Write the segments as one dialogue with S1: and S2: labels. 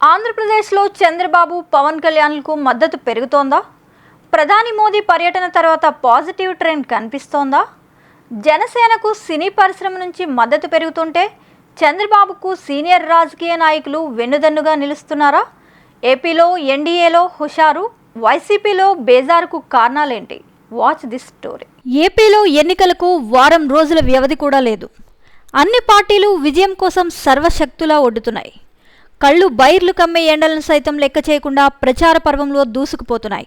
S1: ఆంధ్రప్రదేశ్లో చంద్రబాబు పవన్ కళ్యాణ్లకు మద్దతు పెరుగుతోందా? ప్రధాని మోదీ పర్యటన తర్వాత పాజిటివ్ ట్రెండ్ కనిపిస్తోందా? జనసేనకు సినీ పరిశ్రమ నుంచి మద్దతు పెరుగుతుంటే చంద్రబాబుకు సీనియర్ రాజకీయ నాయకులు వెన్నుదన్నుగా నిలుస్తున్నారా? ఏపీలో ఎన్డీఏలో హుషారు, వైసీపీలో బేజారుకు కారణాలేంటి? Watch this story. ఏపీలో ఎన్నికలకు వారం రోజుల వ్యవధి కూడా లేదు. అన్ని పార్టీలు విజయం కోసం సర్వశక్తులా ఒడ్డుతున్నాయి. కళ్ళు బైర్లు కమ్మే ఎండలను సైతం లెక్క చేయకుండా ప్రచార పర్వంలో దూసుకుపోతున్నాయి.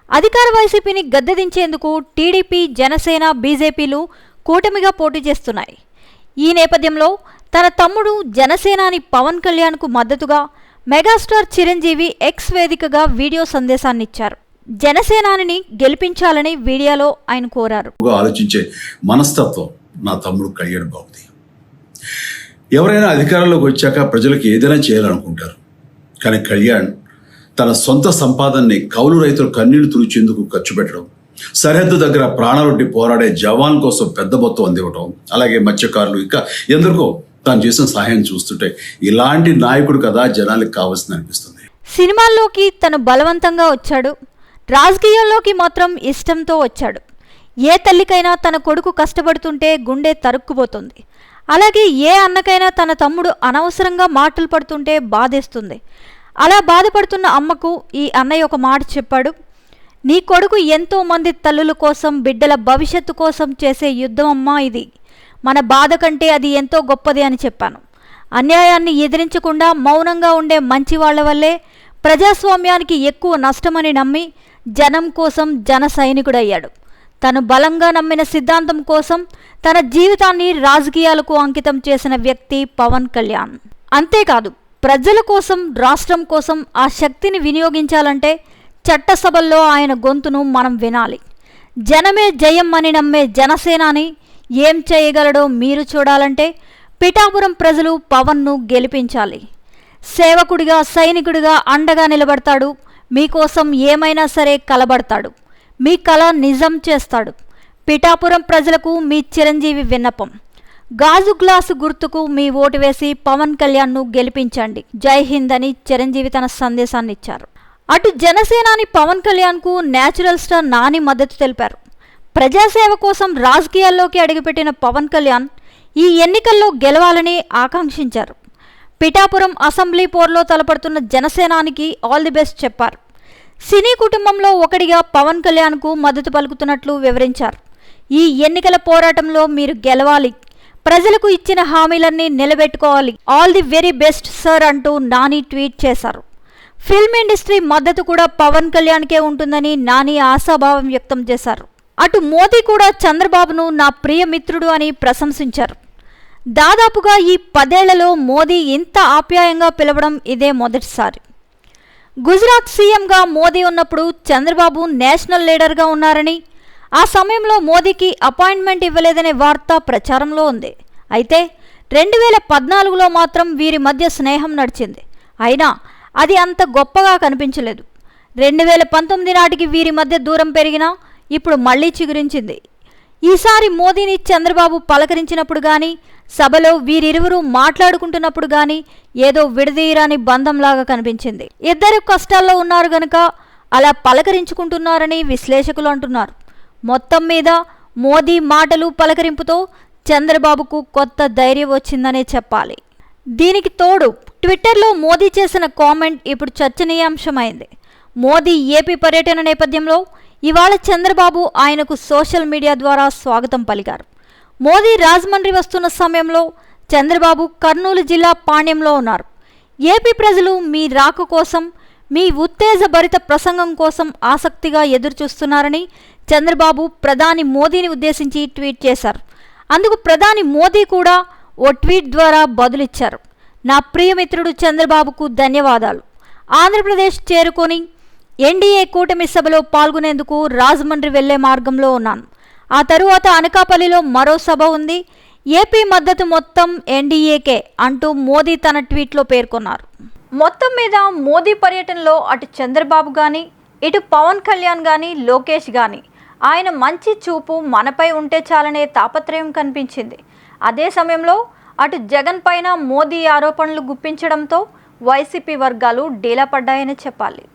S1: అధికార వైసీపీని గద్దెదించేందుకు టీడీపీ, జనసేన, బీజేపీలు కూటమిగా పోటీ చేస్తున్నాయి. ఈ నేపథ్యంలో తన తమ్ముడు జనసేనాని పవన్ కళ్యాణ్కు మద్దతుగా మెగాస్టార్ చిరంజీవి ఎక్స్ వేదికగా వీడియో సందేశాన్నిచ్చారు. జనసేనాని గెలిపించాలని వీడియోలో ఆయన కోరారు.
S2: ఆలోచించే మనస్తత్వం నా తమ్ముడు కళ్యాణ్ బాబుది. ఎవరైనా అధికారంలోకి వచ్చాక ప్రజలకు ఏదైనా చేయాలనుకుంటారు. కానీ కళ్యాణ్ తన సొంత సంపాదనని కౌలు రైతులు కన్నీళ్లు తుడిచేందుకు ఖర్చు పెట్టడం, సరిహద్దు దగ్గర ప్రాణాలొడ్డి పోరాడే జవాన్ కోసం పెద్ద మొత్తం అందివ్వడం, అలాగే మత్స్యకారులు ఇంకా ఎందరికో తాను చేసిన సహాయం చూస్తుంటే ఇలాంటి నాయకుడు కదా జనాలకు కావాల్సింది అనిపిస్తుంది.
S1: సినిమాల్లోకి తను బలవంతంగా వచ్చాడు, రాజకీయాల్లోకి మాత్రం ఇష్టంతో వచ్చాడు. ఏ తల్లికైనా తన కొడుకు కష్టపడుతుంటే గుండె తరుక్కుపోతుంది. అలాగే ఏ అన్నకైనా తన తమ్ముడు అనవసరంగా మాటలు పడుతుంటే బాధేస్తుంది. అలా బాధపడుతున్న అమ్మకు ఈ అన్నయ్య ఒక మాట చెప్పాడు. నీ కొడుకు ఎంతో మంది తల్లుల కోసం, బిడ్డల భవిష్యత్తు కోసం చేసే యుద్ధం అమ్మా ఇది. మన బాధ కంటే అది ఎంతో గొప్పది అని చెప్పాను. అన్యాయాన్ని ఎదిరించకుండా మౌనంగా ఉండే మంచి వాళ్ల వల్లే ప్రజాస్వామ్యానికి ఎక్కువ నష్టమని నమ్మి జనం కోసం జన సైనికుడయ్యాడు. తను బలంగా నమ్మిన సిద్ధాంతం కోసం తన జీవితాన్ని రాజకీయాలకు అంకితం చేసిన వ్యక్తి పవన్ కళ్యాణ్. అంతేకాదు, ప్రజల కోసం, రాష్ట్రం కోసం ఆ శక్తిని వినియోగించాలంటే చట్టసభల్లో ఆయన గొంతును మనం వినాలి. జనమే జయం అని నమ్మే జనసేనాని ఏం చేయగలడో మీరు చూడాలంటే పిఠాపురం ప్రజలు పవన్ను గెలిపించాలి. సేవకుడిగా, సైనికుడిగా అండగా నిలబడతాడు. మీకోసం ఏమైనా సరే కలబడతాడు. మీ కళ నిజం చేస్తాడు. పిఠాపురం ప్రజలకు మీ చిరంజీవి విన్నపం. గాజు గ్లాసు గుర్తుకు మీ ఓటు వేసి పవన్ కళ్యాణ్ను గెలిపించండి. జై హింద్ అని చిరంజీవి తన సందేశాన్ని ఇచ్చారు. అటు జనసేనాని పవన్ కళ్యాణ్కు న్యాచురల్ స్టార్ నాని మద్దతు తెలిపారు. ప్రజాసేవ కోసం రాజకీయాల్లోకి అడుగుపెట్టిన పవన్ కళ్యాణ్ ఈ ఎన్నికల్లో గెలవాలని ఆకాంక్షించారు. పిఠాపురం అసెంబ్లీ పోర్లో తలపడుతున్న జనసేనానికి ఆల్ ది బెస్ట్ చెప్పారు. సినీ కుటుంబంలో ఒకటిగా పవన్ కళ్యాణ్కు మద్దతు పలుకుతున్నట్లు వివరించారు. ఈ ఎన్నికల పోరాటంలో మీరు గెలవాలి, ప్రజలకు ఇచ్చిన హామీలన్నీ నిలబెట్టుకోవాలి. All the very best sir అంటూ నాని ట్వీట్ చేశారు. ఫిల్మ్ ఇండస్ట్రీ మద్దతు కూడా పవన్ కళ్యాణ్కే ఉంటుందని నాని ఆశాభావం వ్యక్తం చేశారు. అటు మోదీ కూడా చంద్రబాబును నా ప్రియ మిత్రుడు అని ప్రశంసించారు. దాదాపుగా ఈ 10 ఏళ్లలో మోదీ ఇంత ఆప్యాయంగా పిలవడం ఇదే మొదటిసారి. గుజరాత్ సీఎంగా మోదీ ఉన్నప్పుడు చంద్రబాబు నేషనల్ లీడర్గా ఉన్నారని, ఆ సమయంలో మోదీకి అపాయింట్మెంట్ ఇవ్వలేదనే వార్త ప్రచారంలో ఉంది. అయితే 2014లో మాత్రం వీరి మధ్య స్నేహం నడిచింది. అయినా అది అంత గొప్పగా కనిపించలేదు. 2019 నాటికి వీరి మధ్య దూరం పెరిగినా ఇప్పుడు మళ్లీ చిగురించింది. ఈసారి మోదీని చంద్రబాబు పలకరించినప్పుడు కానీ, సభలో వీరిరువురు మాట్లాడుకుంటున్నప్పుడు కానీ ఏదో విడదీయరాని బంధంలాగా కనిపించింది. ఇద్దరు కష్టాల్లో ఉన్నారు గనుక అలా పలకరించుకుంటున్నారని విశ్లేషకులు అంటున్నారు. మొత్తం మీద మోదీ మాటలు, పలకరింపుతో చంద్రబాబుకు కొత్త ధైర్యం వచ్చిందనే చెప్పాలి. దీనికి తోడు ట్విట్టర్లో మోదీ చేసిన కామెంట్ ఇప్పుడు చర్చనీయాంశమైంది. మోదీ ఏపీ పర్యటన నేపథ్యంలో ఇవాళ చంద్రబాబు ఆయనకు సోషల్ మీడియా ద్వారా స్వాగతం పలికారు. మోదీ రాజమండ్రి వస్తున్న సమయంలో చంద్రబాబు కర్నూలు జిల్లా పాణ్యంలో ఉన్నారు. ఏపీ ప్రజలు మీ రాక కోసం, మీ ఉత్తేజభరిత ప్రసంగం కోసం ఆసక్తిగా ఎదురుచూస్తున్నారని చంద్రబాబు ప్రధాని మోదీని ఉద్దేశించి ట్వీట్ చేశారు. అందుకు ప్రధాని మోదీ కూడా ఓ ట్వీట్ ద్వారా బదులిచ్చారు. నా ప్రియమిత్రుడు చంద్రబాబుకు ధన్యవాదాలు. ఆంధ్రప్రదేశ్ చేరుకొని ఎన్డీఏ కూటమి సభలో పాల్గొనేందుకు రాజమండ్రి వెళ్లే మార్గంలో ఉన్నాను. ఆ తరువాత అనకాపల్లిలో మరో సభ ఉంది. ఏపీ మద్దతు మొత్తం ఎన్డీఏకే అంటూ మోదీ తన ట్వీట్లో పేర్కొన్నారు. మొత్తం మీద మోదీ పర్యటనలో అటు చంద్రబాబు కానీ, ఇటు పవన్ కళ్యాణ్ కానీ, లోకేష్ కానీ ఆయన మంచి చూపు మనపై ఉంటే చాలనే తాపత్రయం కనిపించింది. అదే సమయంలో అటు జగన్ పైన మోదీ ఆరోపణలు గుప్పించడంతో వైసీపీ వర్గాలు డీలా పడ్డాయని చెప్పాలి.